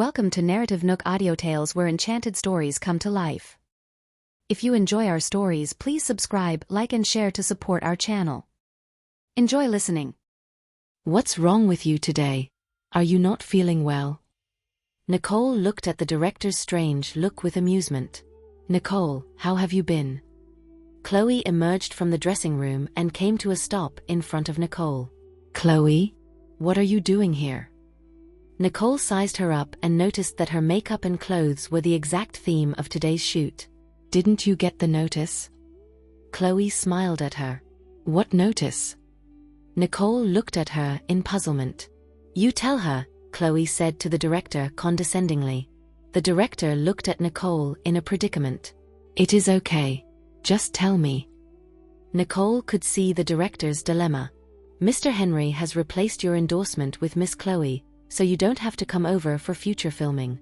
Welcome to NarrativeNook audio tales where enchanted stories come to life. If you enjoy our stories, please subscribe, like and share to support our channel. Enjoy listening. What's wrong with you today? Are you not feeling well? Nicole looked at the director's strange look with amusement. Nicole, how have you been? Chloe emerged from the dressing room and came to a stop in front of Nicole. Chloe, what are you doing here? Nicole sized her up and noticed that her makeup and clothes were the exact theme of today's shoot. Didn't you get the notice? Chloe smiled at her. What notice? Nicole looked at her in puzzlement. You tell her, Chloe said to the director condescendingly. The director looked at Nicole in a predicament. It is okay. Just tell me. Nicole could see the director's dilemma. Mr. Henry has replaced your endorsement with Miss Chloe, so you don't have to come over for future filming.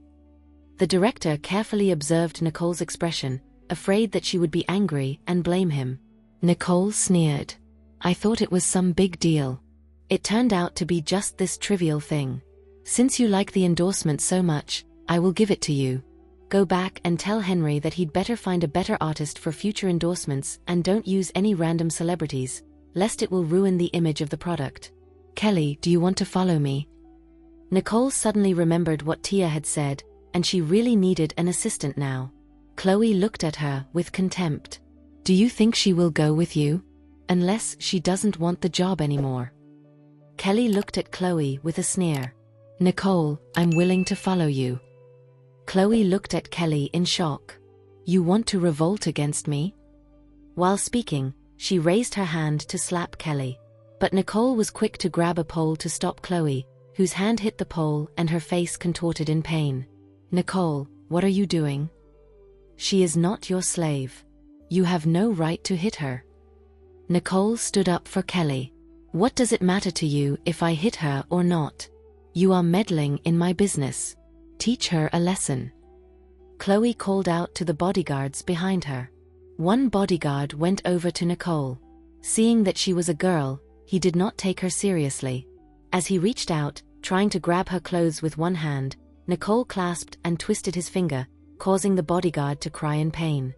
The director carefully observed Nicole's expression, afraid that she would be angry and blame him. Nicole sneered. I thought it was some big deal. It turned out to be just this trivial thing. Since you like the endorsement so much, I will give it to you. Go back and tell Henry that he'd better find a better artist for future endorsements and don't use any random celebrities, lest it will ruin the image of the product. Kelly, do you want to follow me? Nicole suddenly remembered what Tia had said, and she really needed an assistant now. Chloe looked at her with contempt. Do you think she will go with you? Unless she doesn't want the job anymore. Kelly looked at Chloe with a sneer. Nicole, I'm willing to follow you. Chloe looked at Kelly in shock. You want to revolt against me? While speaking, she raised her hand to slap Kelly. But Nicole was quick to grab a pole to stop Chloe, whose hand hit the pole and her face contorted in pain. Nicole, what are you doing? She is not your slave. You have no right to hit her. Nicole stood up for Kelly. What does it matter to you if I hit her or not? You are meddling in my business. Teach her a lesson. Chloe called out to the bodyguards behind her. One bodyguard went over to Nicole. Seeing that she was a girl, he did not take her seriously. As he reached out, trying to grab her clothes with one hand, Nicole clasped and twisted his finger, causing the bodyguard to cry in pain.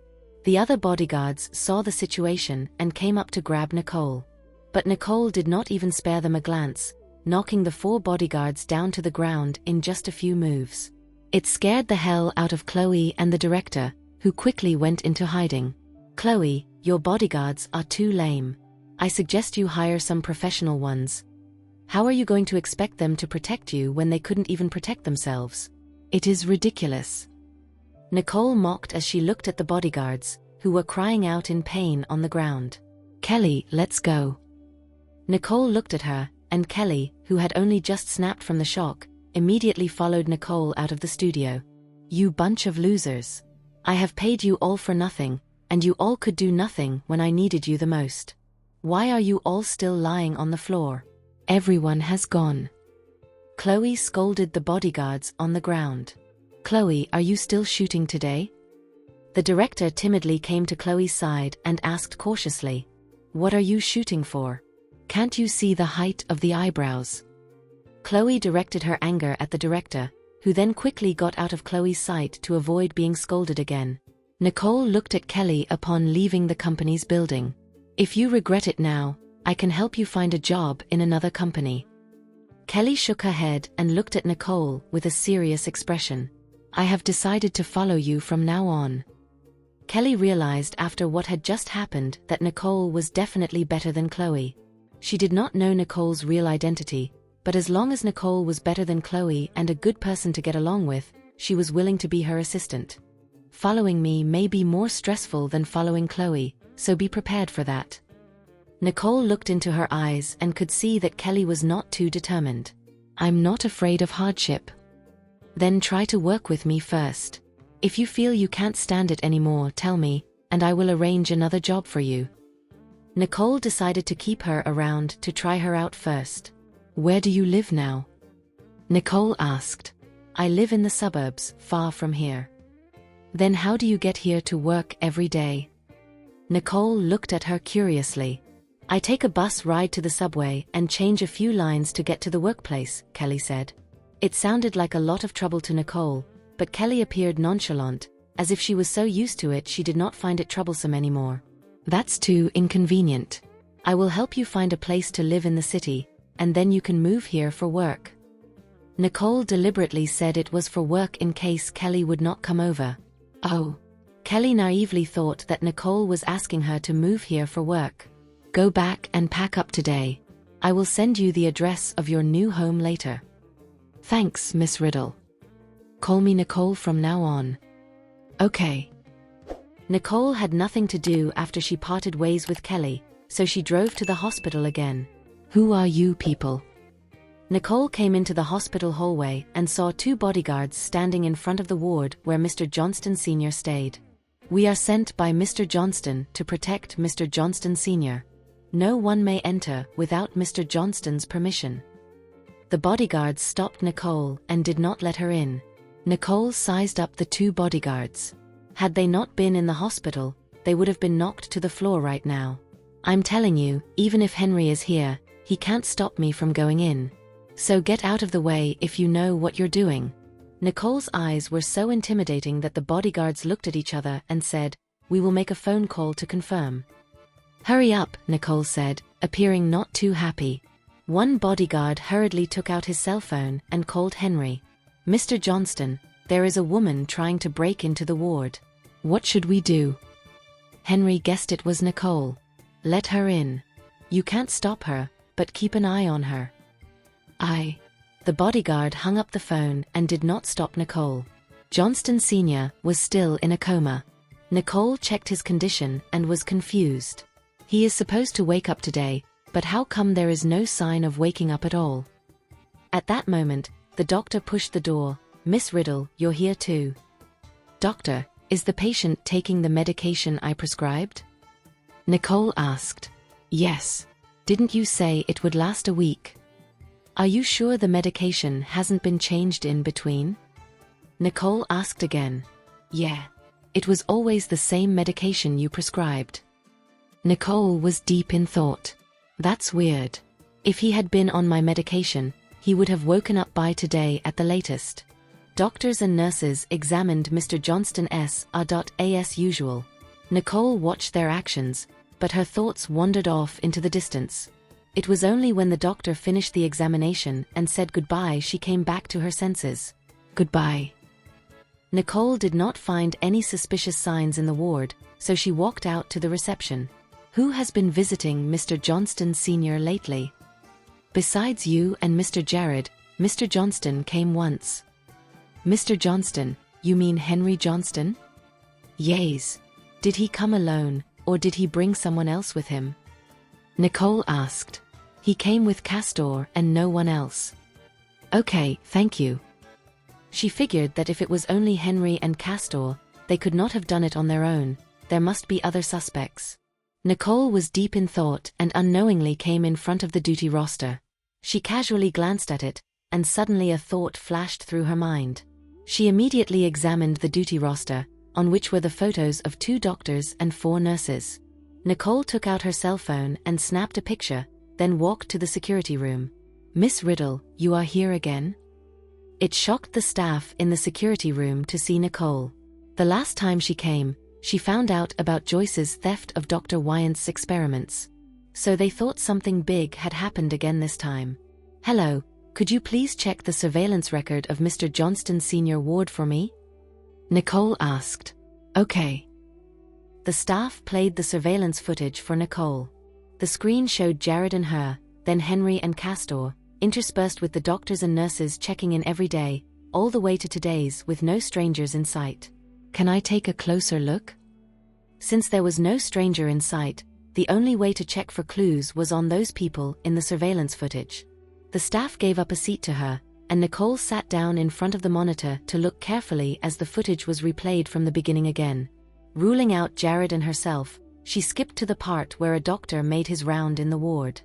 The other bodyguards saw the situation and came up to grab Nicole. But Nicole did not even spare them a glance, knocking the 4 bodyguards down to the ground in just a few moves. It scared the hell out of Chloe and the director, who quickly went into hiding. Chloe, your bodyguards are too lame. I suggest you hire some professional ones. How are you going to expect them to protect you when they couldn't even protect themselves? It is ridiculous. Nicole mocked as she looked at the bodyguards, who were crying out in pain on the ground. Kelly, let's go. Nicole looked at her, and Kelly, who had only just snapped from the shock, immediately followed Nicole out of the studio. You bunch of losers. I have paid you all for nothing, and you all could do nothing when I needed you the most. Why are you all still lying on the floor? Everyone has gone. Chloe scolded the bodyguards on the ground. Chloe, are you still shooting today? The director timidly came to Chloe's side and asked cautiously. What are you shooting for? Can't you see the height of the eyebrows? Chloe directed her anger at the director, who then quickly got out of Chloe's sight to avoid being scolded again. Nicole looked at Kelly upon leaving the company's building. If you regret it now, I can help you find a job in another company. Kelly shook her head and looked at Nicole with a serious expression. I have decided to follow you from now on. Kelly realized after what had just happened that Nicole was definitely better than Chloe. She did not know Nicole's real identity, but as long as Nicole was better than Chloe and a good person to get along with, she was willing to be her assistant. Following me may be more stressful than following Chloe, so be prepared for that. Nicole looked into her eyes and could see that Kelly was not too determined. I'm not afraid of hardship. Then try to work with me first. If you feel you can't stand it anymore, tell me, and I will arrange another job for you. Nicole decided to keep her around to try her out first. Where do you live now? Nicole asked. I live in the suburbs, far from here. Then how do you get here to work every day? Nicole looked at her curiously. I take a bus ride to the subway and change a few lines to get to the workplace, Kelly said. It sounded like a lot of trouble to Nicole, but Kelly appeared nonchalant, as if she was so used to it she did not find it troublesome anymore. That's too inconvenient. I will help you find a place to live in the city, and then you can move here for work. Nicole deliberately said it was for work in case Kelly would not come over. Oh. Kelly naively thought that Nicole was asking her to move here for work. Go back and pack up today. I will send you the address of your new home later. Thanks, Miss Riddle. Call me Nicole from now on. Okay. Nicole had nothing to do after she parted ways with Kelly, so she drove to the hospital again. Who are you people? Nicole came into the hospital hallway and saw 2 bodyguards standing in front of the ward where Mr. Johnston Sr. stayed. We are sent by Mr. Johnston to protect Mr. Johnston Sr. No one may enter without Mr. Johnston's permission. The bodyguards stopped Nicole and did not let her in. Nicole sized up the 2 bodyguards. Had they not been in the hospital, they would have been knocked to the floor right now. I'm telling you, even if Henry is here, he can't stop me from going in. So get out of the way if you know what you're doing. Nicole's eyes were so intimidating that the bodyguards looked at each other and said, We will make a phone call to confirm. Hurry up, Nicole said, appearing not too happy. One bodyguard hurriedly took out his cell phone and called Henry. Mr. Johnston, there is a woman trying to break into the ward. What should we do? Henry guessed it was Nicole. Let her in. You can't stop her, but keep an eye on her. The bodyguard hung up the phone and did not stop Nicole. Johnston Sr. was still in a coma. Nicole checked his condition and was confused. He is supposed to wake up today, but how come there is no sign of waking up at all? At that moment, the doctor pushed the door. Miss Riddle, you're here too. Doctor, is the patient taking the medication I prescribed? Nicole asked. Yes. Didn't you say it would last a week? Are you sure the medication hasn't been changed in between? Nicole asked again. Yeah. It was always the same medication you prescribed. Nicole was deep in thought. That's weird. If he had been on my medication, he would have woken up by today at the latest. Doctors and nurses examined Mr. Johnston as usual. Nicole watched their actions, but her thoughts wandered off into the distance. It was only when the doctor finished the examination and said goodbye she came back to her senses. Goodbye. Nicole did not find any suspicious signs in the ward, so she walked out to the reception. Who has been visiting Mr. Johnston Sr. lately? Besides you and Mr. Jared, Mr. Johnston came once. Mr. Johnston, you mean Henry Johnston? Yes. Did he come alone, or did he bring someone else with him? Nicole asked. He came with Castor and no one else. Okay, thank you. She figured that if it was only Henry and Castor, they could not have done it on their own. There must be other suspects. Nicole was deep in thought and unknowingly came in front of the duty roster. She casually glanced at it, and suddenly a thought flashed through her mind. She immediately examined the duty roster, on which were the photos of 2 doctors and 4 nurses. Nicole took out her cell phone and snapped a picture, then walked to the security room. Miss Riddle, you are here again? It shocked the staff in the security room to see Nicole. The last time she came, she found out about Joyce's theft of Dr. Wyant's experiments. So they thought something big had happened again this time. Hello, could you please check the surveillance record of Mr. Johnston Sr. ward for me? Nicole asked. Okay. The staff played the surveillance footage for Nicole. The screen showed Jared and her, then Henry and Castor, interspersed with the doctors and nurses checking in every day, all the way to today's with no strangers in sight. Can I take a closer look? Since there was no stranger in sight, the only way to check for clues was on those people in the surveillance footage. The staff gave up a seat to her, and Nicole sat down in front of the monitor to look carefully as the footage was replayed from the beginning again. Ruling out Jared and herself, she skipped to the part where a doctor made his round in the ward.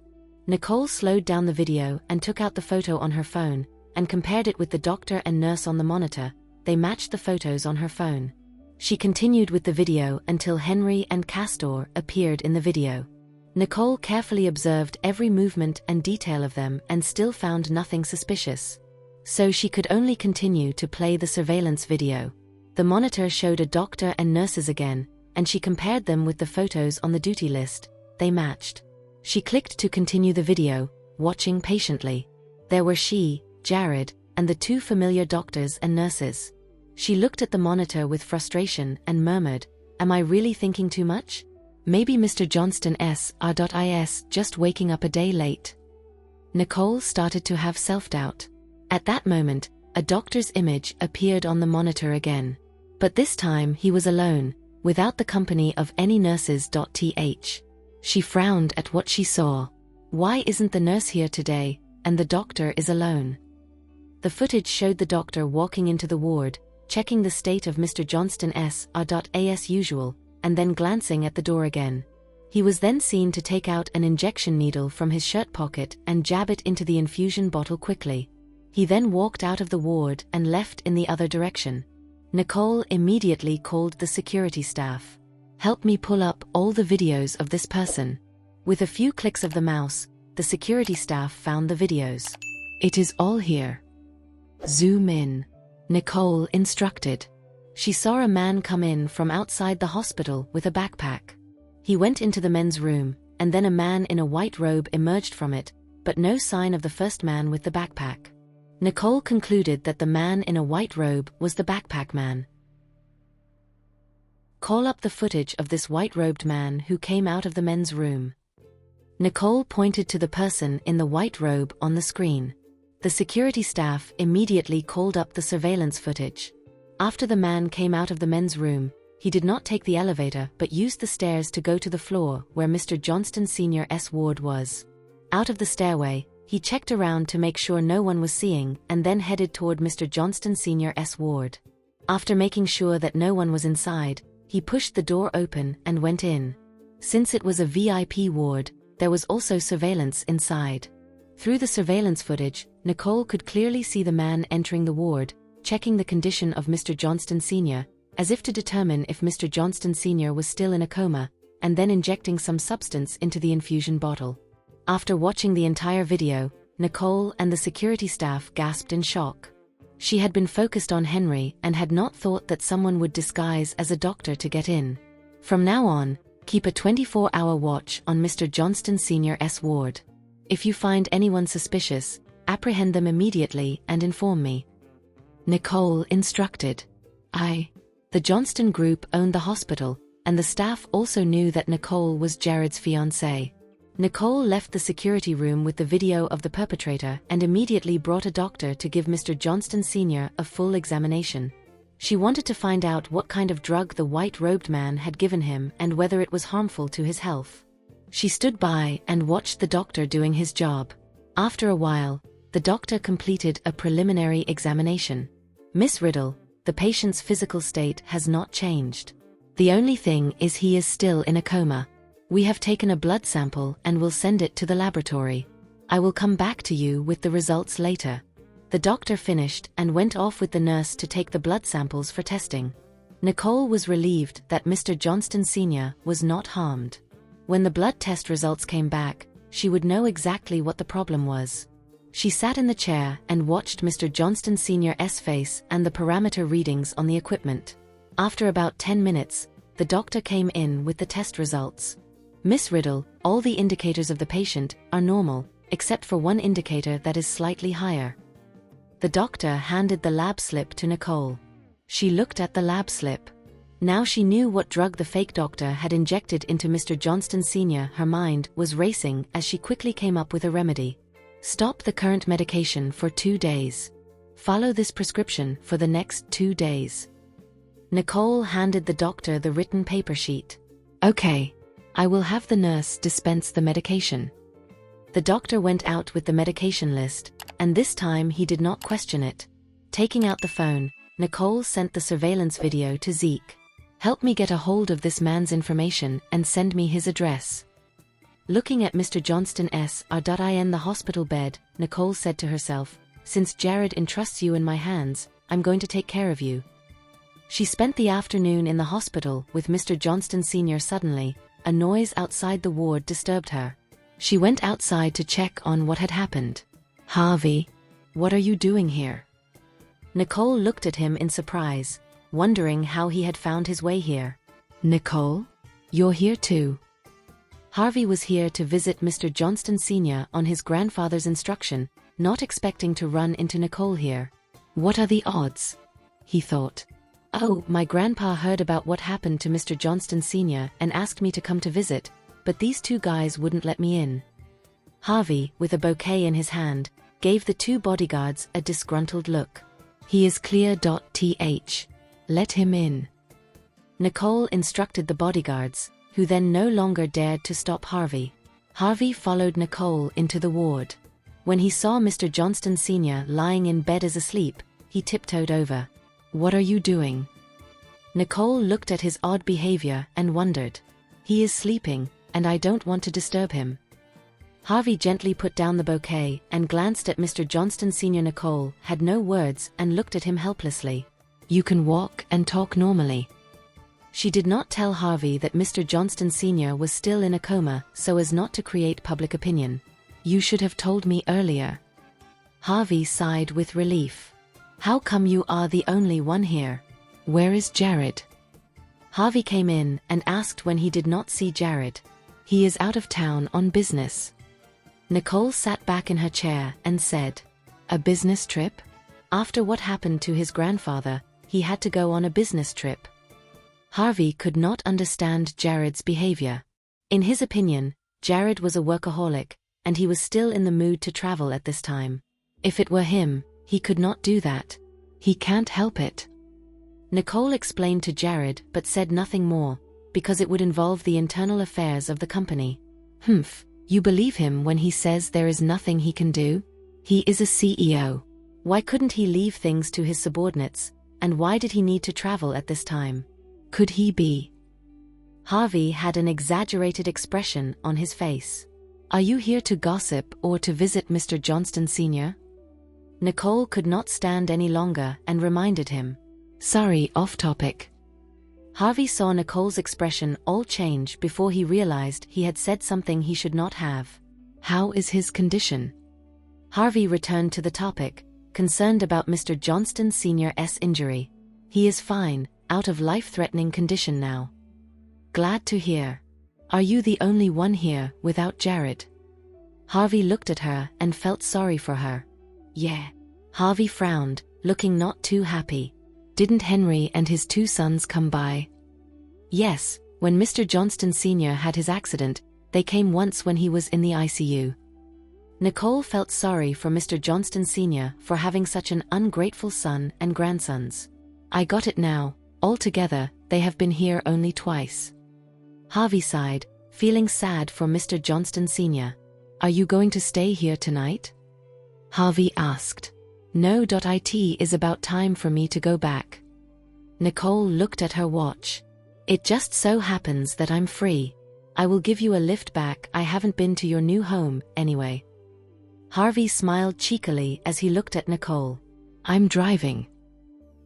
Nicole slowed down the video and took out the photo on her phone, and compared it with the doctor and nurse on the monitor. They matched the photos on her phone. She continued with the video until Henry and Castor appeared in the video. Nicole carefully observed every movement and detail of them and still found nothing suspicious. so she could only continue to play the surveillance video. The monitor showed a doctor and nurses again, and she compared them with the photos on the duty list. They matched. She clicked to continue the video, watching patiently. There were she, Jared, and the two familiar doctors and nurses. She looked at the monitor with frustration and murmured, "Am I really thinking too much? Maybe Mr. Johnston is just waking up a day late." Nicole started to have self-doubt. At that moment, a doctor's image appeared on the monitor again. But this time he was alone, without the company of any nurses. She frowned at what she saw. Why isn't the nurse here today, and the doctor is alone? The footage showed the doctor walking into the ward, checking the state of Mr. Johnston as usual, and then glancing at the door again. He was then seen to take out an injection needle from his shirt pocket and jab it into the infusion bottle quickly. He then walked out of the ward and left in the other direction. Nicole immediately called the security staff. "Help me pull up all the videos of this person." With a few clicks of the mouse, the security staff found the videos. "It is all here. Zoom in," Nicole instructed. She saw a man come in from outside the hospital with a backpack. He went into the men's room, and then a man in a white robe emerged from it, but no sign of the first man with the backpack. Nicole concluded that the man in a white robe was the backpack man. "Call up the footage of this white-robed man who came out of the men's room." Nicole pointed to the person in the white robe on the screen. The security staff immediately called up the surveillance footage. After the man came out of the men's room, he did not take the elevator but used the stairs to go to the floor where Mr. Johnston Sr.'s ward was. Out of the stairway, he checked around to make sure no one was seeing and then headed toward Mr. Johnston Sr.'s ward. After making sure that no one was inside, he pushed the door open and went in. Since it was a VIP ward, there was also surveillance inside. Through the surveillance footage, Nicole could clearly see the man entering the ward, checking the condition of Mr. Johnston Sr., as if to determine if Mr. Johnston Sr. was still in a coma, and then injecting some substance into the infusion bottle. After watching the entire video, Nicole and the security staff gasped in shock. She had been focused on Henry and had not thought that someone would disguise as a doctor to get in. From now on, keep a 24-hour watch on Mr. Johnston Sr.'s ward. If you find anyone suspicious, apprehend them immediately and inform me. Nicole instructed. The Johnston Group owned the hospital, and the staff also knew that Nicole was Jared's fiancée. Nicole left the security room with the video of the perpetrator and immediately brought a doctor to give Mr. Johnston Sr. a full examination. She wanted to find out what kind of drug the white-robed man had given him and whether it was harmful to his health. She stood by and watched the doctor doing his job. After a while, the doctor completed a preliminary examination. "Miss Riddle, the patient's physical state has not changed. The only thing is he is still in a coma. We have taken a blood sample and will send it to the laboratory. I will come back to you with the results later." The doctor finished and went off with the nurse to take the blood samples for testing. Nicole was relieved that Mr. Johnston Sr. was not harmed. When the blood test results came back, she would know exactly what the problem was. She sat in the chair and watched Mr. Johnston Sr.'s face and the parameter readings on the equipment. After about 10 minutes, the doctor came in with the test results. "Miss Riddle, all the indicators of the patient are normal, except for one indicator that is slightly higher." The doctor handed the lab slip to Nicole. She looked at the lab slip. Now she knew what drug the fake doctor had injected into Mr. Johnston Sr. Her mind was racing as she quickly came up with a remedy. "Stop the current medication for 2 days. Follow this prescription for the next 2 days." Nicole handed the doctor the written paper sheet. "Okay. I will have the nurse dispense the medication." The doctor went out with the medication list, and this time he did not question it. Taking out the phone, Nicole sent the surveillance video to Zeke. "Help me get a hold of this man's information and send me his address." Looking at Mr. Johnston in the hospital bed, Nicole said to herself, "Since Jared entrusts you in my hands, I'm going to take care of you." She spent the afternoon in the hospital with Mr. Johnston Sr. Suddenly, a noise outside the ward disturbed her. She went outside to check on what had happened. "Harvey," What are you doing here? Nicole looked at him in surprise, wondering how he had found his way here. Nicole? You're here too. Harvey was here to visit Mr. Johnston Sr. on his grandfather's instruction, not expecting to run into Nicole here. What are the odds? He thought. Oh, my grandpa heard about what happened to Mr. Johnston Sr. and asked me to come to visit, but these two guys wouldn't let me in. Harvey, with a bouquet in his hand, gave the two bodyguards a disgruntled look. He is clear.th. Let him in. Nicole instructed the bodyguards, who then no longer dared to stop Harvey. Harvey followed Nicole into the ward. When he saw Mr. Johnston Sr. lying in bed as asleep, he tiptoed over. What are you doing? Nicole looked at his odd behavior and wondered. He is sleeping, and I don't want to disturb him. Harvey gently put down the bouquet and glanced at Mr. Johnston Sr. Nicole had no words and looked at him helplessly. You can walk and talk normally. She did not tell Harvey that Mr. Johnston Sr. was still in a coma so as not to create public opinion. You should have told me earlier. Harvey sighed with relief. How come you are the only one here? Where is Jared? Harvey came in and asked when he did not see Jared. He is out of town on business. Nicole sat back in her chair and said, A business trip? After what happened to his grandfather, he had to go on a business trip. Harvey could not understand Jared's behavior. In his opinion, Jared was a workaholic, and he was still in the mood to travel at this time. If it were him, he could not do that. He can't help it. Nicole explained to Jared but said nothing more, because it would involve the internal affairs of the company. Humph, you believe him when he says there is nothing he can do? He is a CEO. Why couldn't he leave things to his subordinates, and why did he need to travel at this time? Could he be? Harvey had an exaggerated expression on his face. Are you here to gossip or to visit Mr. Johnston Sr.? Nicole could not stand any longer and reminded him. Sorry, off topic. Harvey saw Nicole's expression all change before he realized he had said something he should not have. How is his condition? Harvey returned to the topic, concerned about Mr. Johnston Sr.'s injury. He is fine, out of life-threatening condition now. Glad to hear. Are you the only one here without Jared? Harvey looked at her and felt sorry for her. Yeah. Harvey frowned, looking not too happy. Didn't Henry and his two sons come by? Yes, when Mr. Johnston Sr. had his accident, they came once when he was in the ICU. Nicole felt sorry for Mr. Johnston Sr. for having such an ungrateful son and grandsons. I got it now. Altogether, they have been here only twice. Harvey sighed, feeling sad for Mr. Johnston Sr. Are you going to stay here tonight? Harvey asked. No. It is about time for me to go back. Nicole looked at her watch. It just so happens that I'm free. I will give you a lift back. I haven't been to your new home, anyway. Harvey smiled cheekily as he looked at Nicole. I'm driving.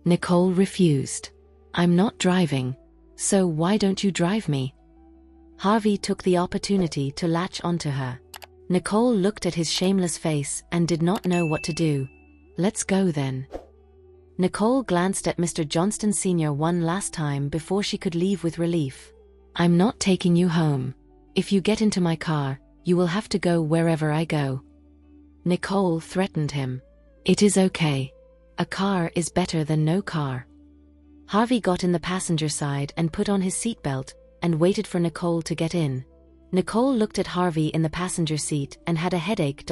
Nicole refused. I'm not driving. So why don't you drive me? Harvey took the opportunity to latch onto her. Nicole looked at his shameless face and did not know what to do. Let's go then. Nicole glanced at Mr. Johnston Sr. one last time before she could leave with relief. I'm not taking you home. If you get into my car, you will have to go wherever I go. Nicole threatened him. It is okay. A car is better than no car. Harvey got in the passenger side and put on his seatbelt, and waited for Nicole to get in. Nicole looked at Harvey in the passenger seat and had a headache.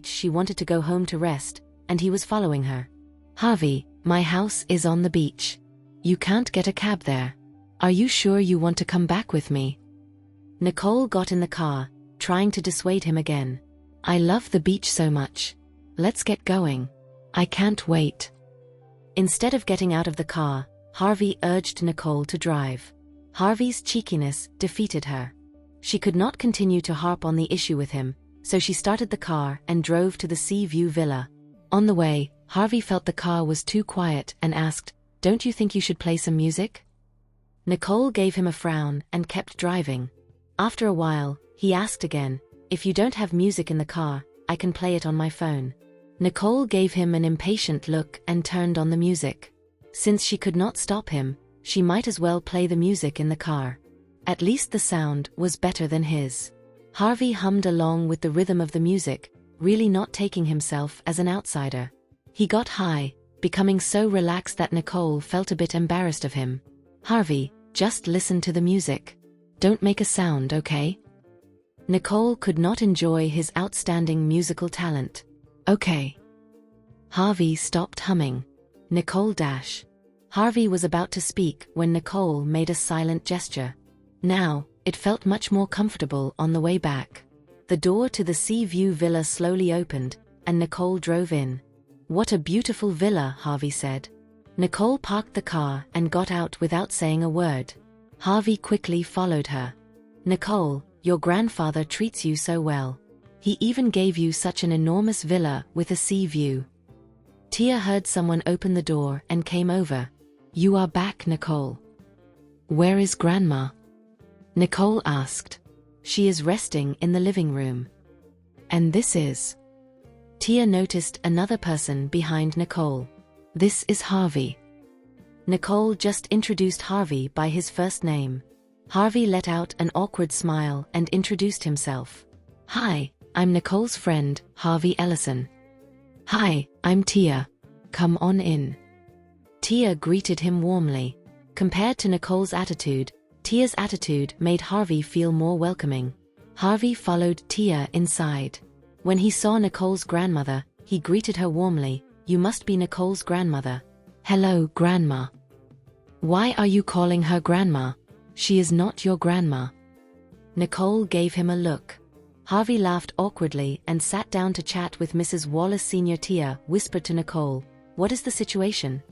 She wanted to go home to rest, and he was following her. Harvey, my house is on the beach. You can't get a cab there. Are you sure you want to come back with me? Nicole got in the car, trying to dissuade him again. I love the beach so much. Let's get going. I can't wait. Instead of getting out of the car, Harvey urged Nicole to drive. Harvey's cheekiness defeated her. She could not continue to harp on the issue with him, so she started the car and drove to the Sea View Villa. On the way, Harvey felt the car was too quiet and asked, Don't you think you should play some music? Nicole gave him a frown and kept driving. After a while, he asked again, If you don't have music in the car, I can play it on my phone. Nicole gave him an impatient look and turned on the music. Since she could not stop him, she might as well play the music in the car. At least the sound was better than his. Harvey hummed along with the rhythm of the music, really not taking himself as an outsider. He got high, becoming so relaxed that Nicole felt a bit embarrassed of him. "Harvey, just listen to the music. Don't make a sound, okay?" Nicole could not enjoy his outstanding musical talent. "Okay." Harvey stopped humming. Nicole dash. Harvey was about to speak when Nicole made a silent gesture. Now, it felt much more comfortable on the way back. The door to the Sea View villa slowly opened, and Nicole drove in. "What a beautiful villa," Harvey said. Nicole parked the car and got out without saying a word. Harvey quickly followed her. "Nicole, your grandfather treats you so well. He even gave you such an enormous villa with a sea view." Tia heard someone open the door and came over. "You are back, Nicole." "Where is Grandma?" Nicole asked. "She is resting in the living room." "And this is?" Tia noticed another person behind Nicole. "This is Harvey." Nicole just introduced Harvey by his first name. Harvey let out an awkward smile and introduced himself. "Hi, I'm Nicole's friend, Harvey Ellison." "Hi, I'm Tia. Come on in." Tia greeted him warmly. Compared to Nicole's attitude, Tia's attitude made Harvey feel more welcoming. Harvey followed Tia inside. When he saw Nicole's grandmother, he greeted her warmly. "You must be Nicole's grandmother." "Hello, Grandma." "Why are you calling her Grandma? She is not your grandma." Nicole gave him a look. Harvey laughed awkwardly and sat down to chat with Mrs. Wallace Sr. Tia whispered to Nicole, "What is the situation?"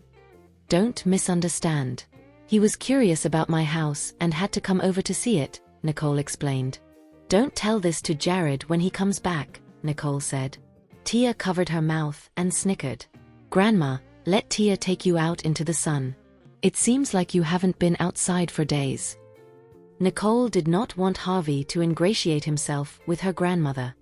"Don't misunderstand. He was curious about my house and had to come over to see it," Nicole explained. "Don't tell this to Jared when he comes back," Nicole said. Tia covered her mouth and snickered. "Grandma, let Tia take you out into the sun. It seems like you haven't been outside for days." Nicole did not want Harvey to ingratiate himself with her grandmother.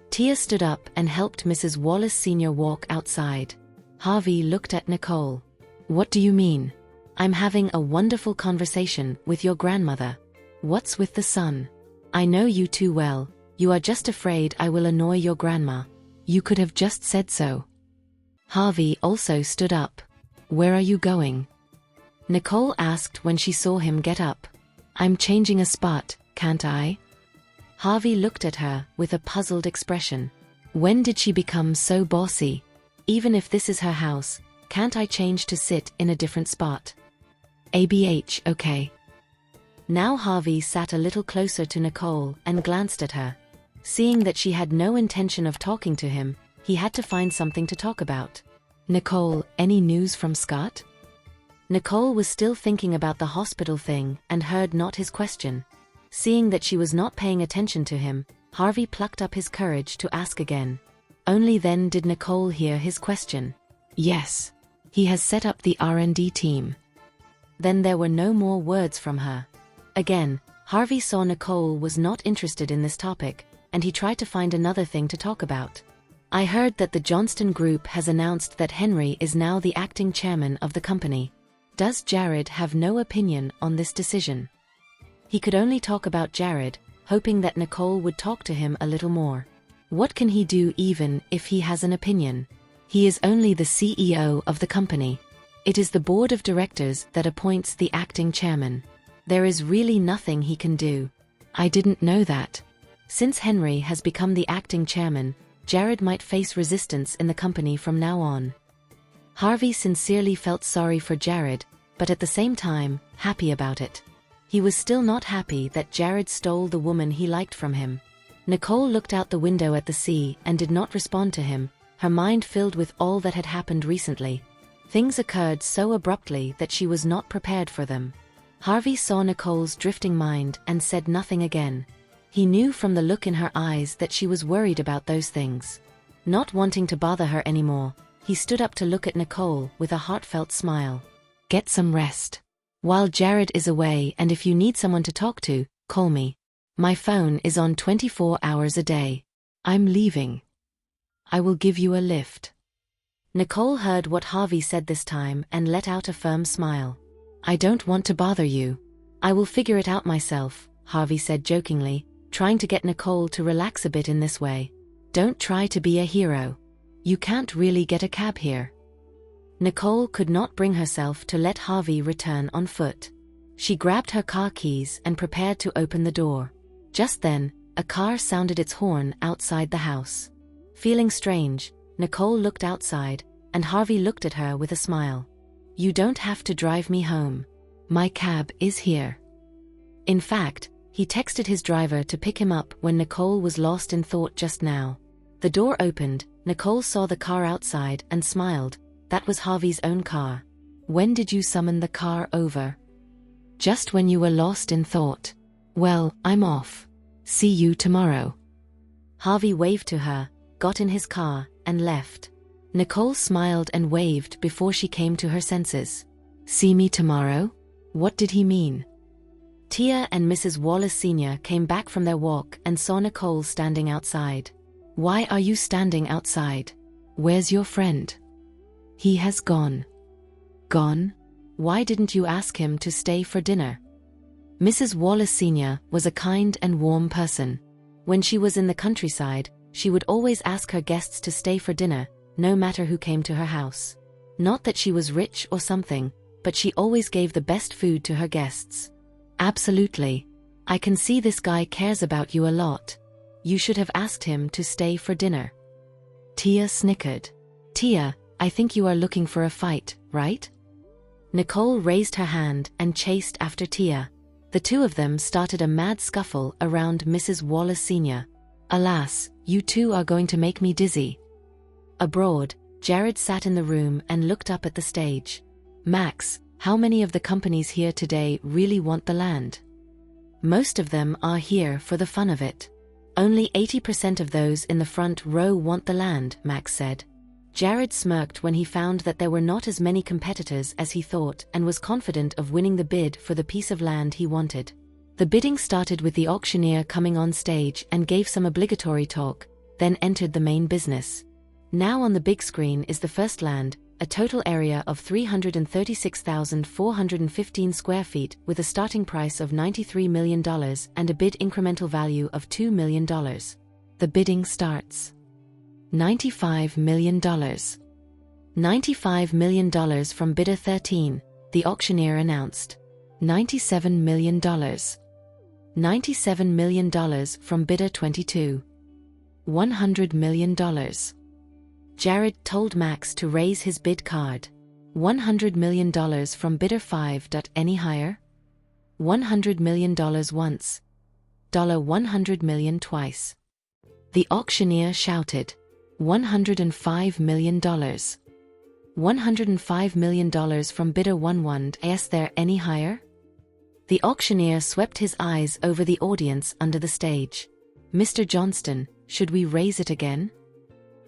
Tia stood up and helped Mrs. Wallace Sr. walk outside. Harvey looked at Nicole. "What do you mean?" "I'm having a wonderful conversation with your grandmother." "What's with the sun?" "I know you too well. You are just afraid I will annoy your grandma. You could have just said so." Harvey also stood up. "Where are you going?" Nicole asked when she saw him get up. "I'm changing a spot, can't I?" Harvey looked at her with a puzzled expression. When did she become so bossy? Even if this is her house, can't I change to sit in a different spot? ABH, okay. Now Harvey sat a little closer to Nicole and glanced at her. Seeing that she had no intention of talking to him, he had to find something to talk about. "Nicole, any news from Scott?" Nicole was still thinking about the hospital thing and heard not his question. Seeing that she was not paying attention to him, Harvey plucked up his courage to ask again. Only then did Nicole hear his question. "Yes. He has set up the R&D team." Then there were no more words from her. Again, Harvey saw Nicole was not interested in this topic, and he tried to find another thing to talk about. "I heard that the Johnston Group has announced that Henry is now the acting chairman of the company. Does Jared have no opinion on this decision?" He could only talk about Jared, hoping that Nicole would talk to him a little more. What can he do even if he has an opinion? He is only the CEO of the company. It is the board of directors that appoints the acting chairman. There is really nothing he can do. "I didn't know that." Since Henry has become the acting chairman, Jared might face resistance in the company from now on. Harvey sincerely felt sorry for Jared, but at the same time, happy about it. He was still not happy that Jared stole the woman he liked from him. Nicole looked out the window at the sea and did not respond to him, her mind filled with all that had happened recently. Things occurred so abruptly that she was not prepared for them. Harvey saw Nicole's drifting mind and said nothing again. He knew from the look in her eyes that she was worried about those things. Not wanting to bother her anymore, he stood up to look at Nicole with a heartfelt smile. "Get some rest. While Jared is away, and if you need someone to talk to, call me. My phone is on 24 hours a day. I'm leaving. I will give you a lift." Nicole heard what Harvey said this time and let out a firm smile. I don't want to bother you. I will figure it out myself, Harvey said jokingly, trying to get Nicole to relax a bit in this way. Don't try to be a hero. You can't really get a cab here. Nicole could not bring herself to let Harvey return on foot. She grabbed her car keys and prepared to open the door. Just then, a car sounded its horn outside the house. Feeling strange, Nicole looked outside, and Harvey looked at her with a smile. You don't have to drive me home. My cab is here. In fact, he texted his driver to pick him up when Nicole was lost in thought just now. The door opened, Nicole saw the car outside and smiled. That was Harvey's own car. When did you summon the car over? Just when you were lost in thought. Well, I'm off. See you tomorrow. Harvey waved to her, got in his car, and left. Nicole smiled and waved before she came to her senses. See me tomorrow? What did he mean? Tia and Mrs. Wallace Sr. came back from their walk and saw Nicole standing outside. Why are you standing outside? Where's your friend? He has gone. Gone? Why didn't you ask him to stay for dinner? Mrs. Wallace Sr. was a kind and warm person. When she was in the countryside, she would always ask her guests to stay for dinner, no matter who came to her house. Not that she was rich or something, but she always gave the best food to her guests. Absolutely. I can see this guy cares about you a lot. You should have asked him to stay for dinner. Tia snickered. Tia, I think you are looking for a fight, right? Nicole raised her hand and chased after Tia. The two of them started a mad scuffle around Mrs. Wallace Sr. Alas, you two are going to make me dizzy. Abroad, Jared sat in the room and looked up at the stage. Max, how many of the companies here today really want the land? Most of them are here for the fun of it. Only 80% of those in the front row want the land, Max said. Jared smirked when he found that there were not as many competitors as he thought and was confident of winning the bid for the piece of land he wanted. The bidding started with the auctioneer coming on stage and gave some obligatory talk, then entered the main business. Now on the big screen is the first land, a total area of 336,415 square feet with a starting price of $93 million and a bid incremental value of $2 million. The bidding starts. $95 million. $95 million from bidder 13, the auctioneer announced. $97 million. $97 million from bidder 22. $100 million. Jared told Max to raise his bid card. $100 million from bidder 5. Any higher? $100 million once. $100 million twice. The auctioneer shouted. $105 million. $105 million from bidder 11. Is there any higher? The auctioneer swept his eyes over the audience under the stage. Mr. Johnston, should we raise it again?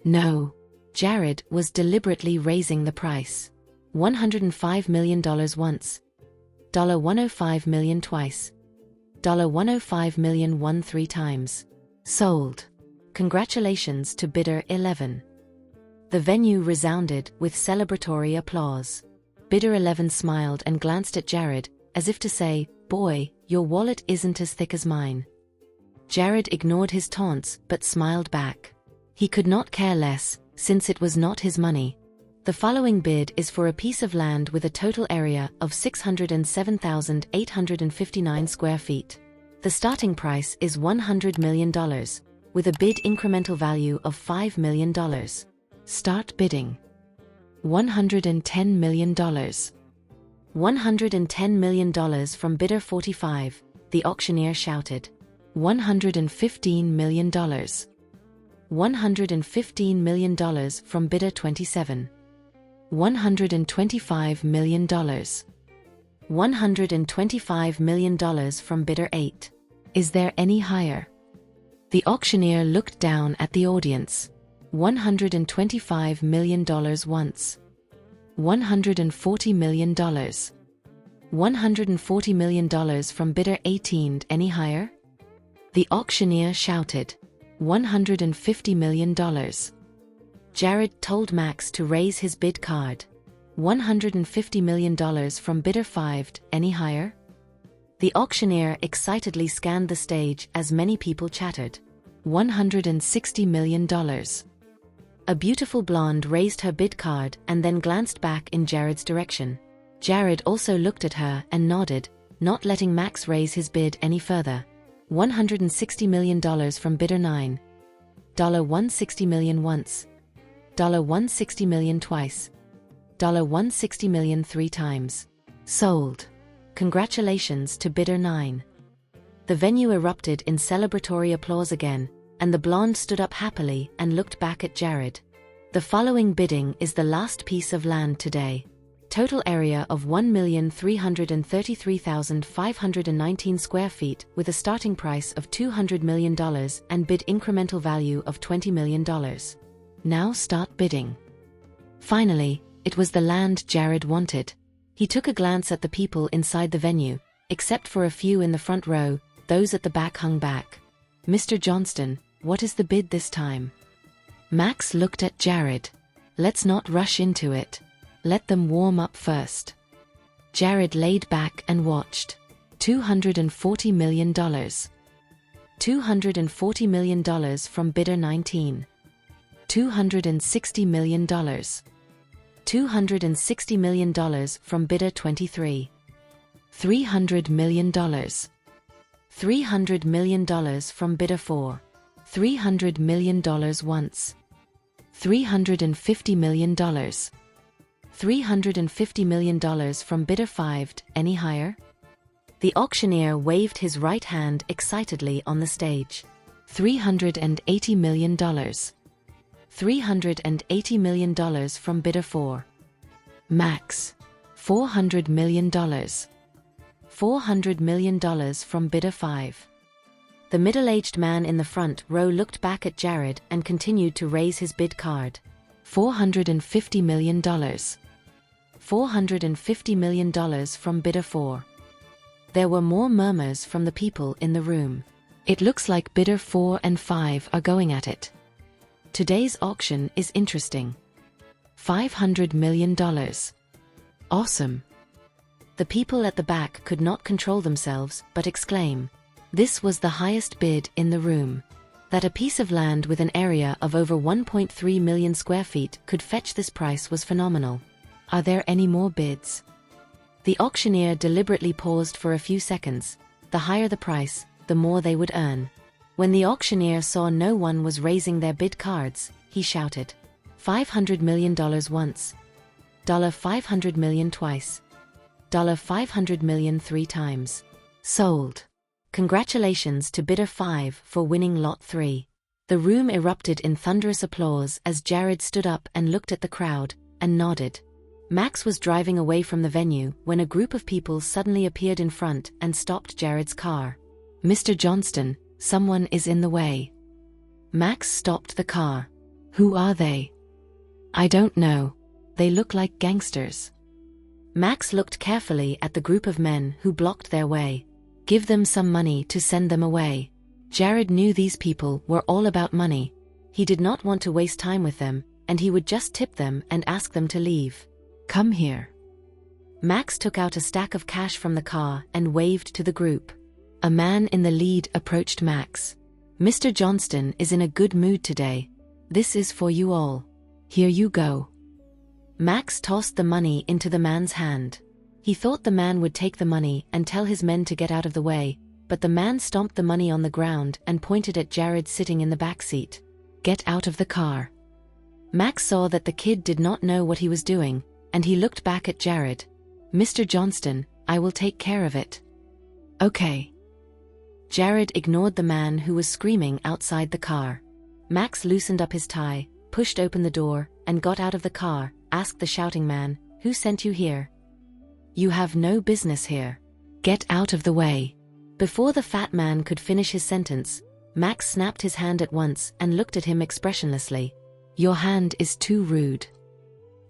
No. Jared was deliberately raising the price. $105 million once. $105 million twice. $105 million 3 times. Sold. Congratulations to bidder 11. The venue resounded with celebratory applause. Bidder 11 smiled and glanced at Jared, as if to say, "Boy, your wallet isn't as thick as mine." Jared ignored his taunts but smiled back. He could not care less, since it was not his money. The following bid is for a piece of land with a total area of 607,859 square feet. The starting price is $100 million, with a bid incremental value of $5 million. Start bidding. $110 million. $110 million from bidder 45, the auctioneer shouted. $115 million. $115 million from bidder 27. $125 million. $125 million from bidder 8. Is there any higher? The auctioneer looked down at the audience. $125 million once. $140 million. $140 million from bidder 18. Any higher? The auctioneer shouted. $150 million. Jared told Max to raise his bid card. $150 million from bidder 5. Any higher? The auctioneer excitedly scanned the stage as many people chattered. $160 million. A beautiful blonde raised her bid card and then glanced back in Jared's direction. Jared also looked at her and nodded, not letting Max raise his bid any further. $160 million from bidder 9. $160 million once. $160 million twice. $160 million 3 times. Sold. Congratulations to bidder 9. The venue erupted in celebratory applause again, and the blonde stood up happily and looked back at Jared. The following bidding is the last piece of land today. Total area of 1,333,519 square feet with a starting price of $200 million and bid incremental value of $20 million. Now start bidding. Finally, it was the land Jared wanted. He took a glance at the people inside the venue, except for a few in the front row. Those at the back hung back. Mr. Johnston, what is the bid this time? Max looked at Jared. Let's not rush into it. Let them warm up first. Jared laid back and watched. $240 million. $240 million from bidder 19. $260 million. $260 million from bidder 23. $300 million. $300 million from bidder 4. $300 million once. $350 million. $350 million from bidder 5. Any higher? The auctioneer waved his right hand excitedly on the stage. $380 million. $380 million from bidder 4. Max. $400 million. $400 million from bidder 5. The middle-aged man in the front row looked back at Jared and continued to raise his bid card. $450 million. $450 million from bidder 4. There were more murmurs from the people in the room. It looks like bidder 4 and 5 are going at it. Today's auction is interesting. $500 million. Awesome. The people at the back could not control themselves but exclaim. This was the highest bid in the room. That a piece of land with an area of over 1.3 million square feet could fetch this price was phenomenal. Are there any more bids? The auctioneer deliberately paused for a few seconds. The higher the price, the more they would earn. When the auctioneer saw no one was raising their bid cards, he shouted, $500 million once. $500 million twice. $500 million 3 times. Sold. Congratulations to bidder 5 for winning lot 3. The room erupted in thunderous applause as Jared stood up and looked at the crowd, and nodded. Max was driving away from the venue when a group of people suddenly appeared in front and stopped Jared's car. Mr. Johnston, someone is in the way. Max stopped the car. Who are they? I don't know. They look like gangsters. Max looked carefully at the group of men who blocked their way. Give them some money to send them away. Jared knew these people were all about money. He did not want to waste time with them, and he would just tip them and ask them to leave. Come here. Max took out a stack of cash from the car and waved to the group. A man in the lead approached Max. Mr. Johnston is in a good mood today. This is for you all. Here you go. Max tossed the money into the man's hand. He thought the man would take the money and tell his men to get out of the way, but the man stomped the money on the ground and pointed at Jared sitting in the back seat. Get out of the car. Max saw that the kid did not know what he was doing, and he looked back at Jared. Mr. Johnston, I will take care of it. Okay. Jared ignored the man who was screaming outside the car. Max loosened up his tie, pushed open the door, and got out of the car, asked the shouting man, Who sent you here? You have no business here. Get out of the way. Before the fat man could finish his sentence, Max snapped his hand at once and looked at him expressionlessly. Your hand is too rude.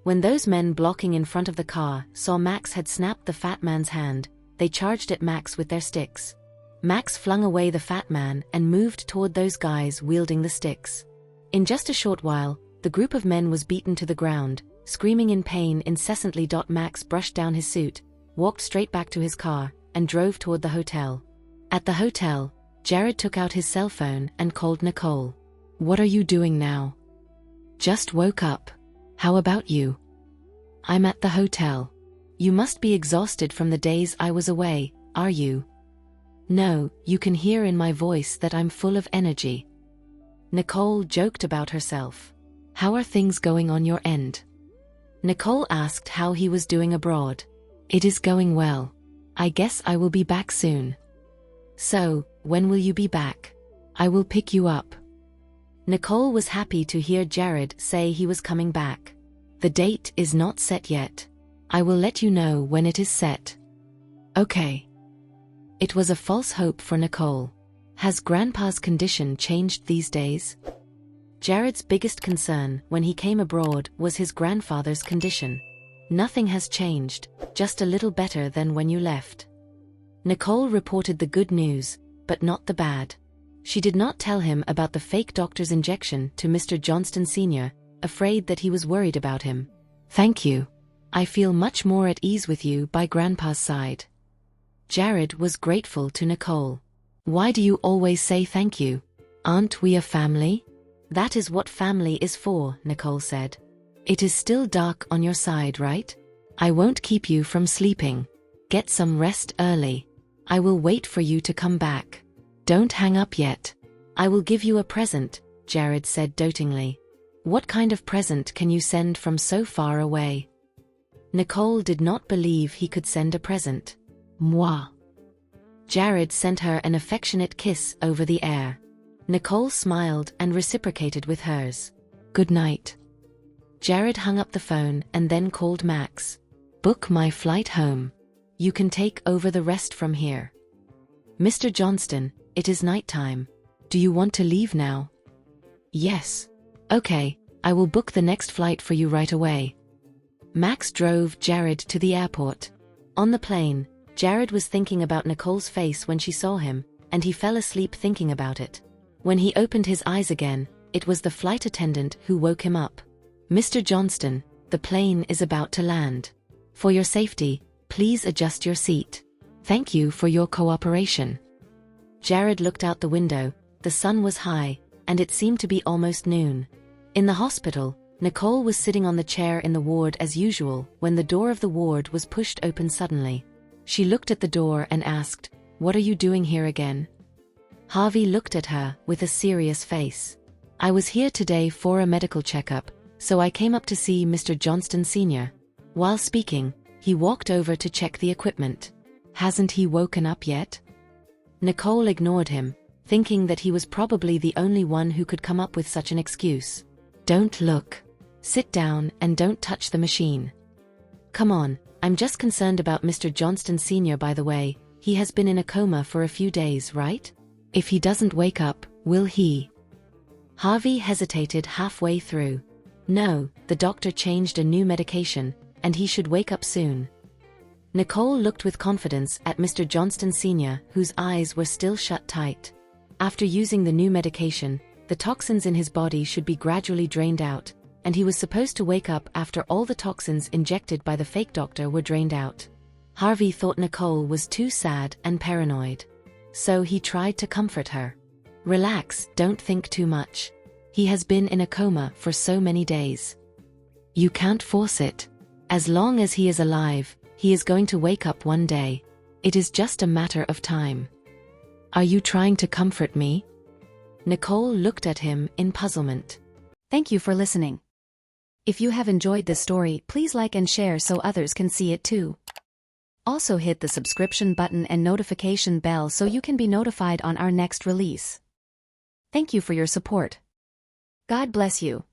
When those men blocking in front of the car saw Max had snapped the fat man's hand, they charged at Max with their sticks. Max flung away the fat man and moved toward those guys wielding the sticks. In just a short while, The group of men was beaten to the ground, screaming in pain incessantly. Max brushed down his suit, walked straight back to his car, and drove toward the hotel. At the hotel, Jared took out his cell phone and called Nicole. "What are you doing now?" "Just woke up. How about you?" "I'm at the hotel." "You must be exhausted from the days I was away, are you?" "No, you can hear in my voice that I'm full of energy." Nicole joked about herself. "How are things going on your end?" Nicole asked how he was doing abroad. "It is going well. I guess I will be back soon." "So, when will you be back?" "I will pick you up." Nicole was happy to hear Jared say he was coming back. "The date is not set yet. I will let you know when it is set." "Okay." It was a false hope for Nicole. Has Grandpa's condition changed these days? Jared's biggest concern when he came abroad was his grandfather's condition. "Nothing has changed, just a little better than when you left." Nicole reported the good news, but not the bad. She did not tell him about the fake doctor's injection to Mr. Johnston Sr., afraid that he was worried about him. "Thank you. I feel much more at ease with you by Grandpa's side." Jared was grateful to Nicole. "Why do you always say thank you? Aren't we a family?" "That is what family is for," Nicole said. "It is still dark on your side, right? I won't keep you from sleeping. Get some rest early. I will wait for you to come back. Don't hang up yet." "I will give you a present," Jared said dotingly. "What kind of present can you send from so far away?" Nicole did not believe he could send a present. "Moi." Jared sent her an affectionate kiss over the air. Nicole smiled and reciprocated with hers. "Good night." Jared hung up the phone and then called Max. "Book my flight home. You can take over the rest from here." "Mr. Johnston, it is nighttime. Do you want to leave now?" "Yes." "Okay, I will book the next flight for you right away." Max drove Jared to the airport. On the plane, Jared was thinking about Nicole's face when she saw him, and he fell asleep thinking about it. When he opened his eyes again, it was the flight attendant who woke him up. "Mr. Johnston, the plane is about to land. For your safety, please adjust your seat. Thank you for your cooperation." Jared looked out the window. The sun was high, and it seemed to be almost noon. In the hospital, Nicole was sitting on the chair in the ward as usual when the door of the ward was pushed open suddenly. She looked at the door and asked, "What are you doing here again?" Harvey looked at her with a serious face. "I was here today for a medical checkup, so I came up to see Mr. Johnston Sr." While speaking, he walked over to check the equipment. "Hasn't he woken up yet?" Nicole ignored him, thinking that he was probably the only one who could come up with such an excuse. "Don't look. Sit down and don't touch the machine." "Come on, I'm just concerned about Mr. Johnston Sr. By the way, he has been in a coma for a few days, right? If he doesn't wake up, will he?" Harvey hesitated halfway through. "No, the doctor changed a new medication, and he should wake up soon." Nicole looked with confidence at Mr. Johnston Sr., whose eyes were still shut tight. After using the new medication, the toxins in his body should be gradually drained out, and he was supposed to wake up after all the toxins injected by the fake doctor were drained out. Harvey thought Nicole was too sad and paranoid. So he tried to comfort her. "Relax, don't think too much. He has been in a coma for so many days. You can't force it. As long as he is alive, he is going to wake up one day. It is just a matter of time." "Are you trying to comfort me?" Nicole looked at him in puzzlement. Thank you for listening. If you have enjoyed this story, please like and share so others can see it too. Also hit the subscription button and notification bell so you can be notified on our next release. Thank you for your support. God bless you.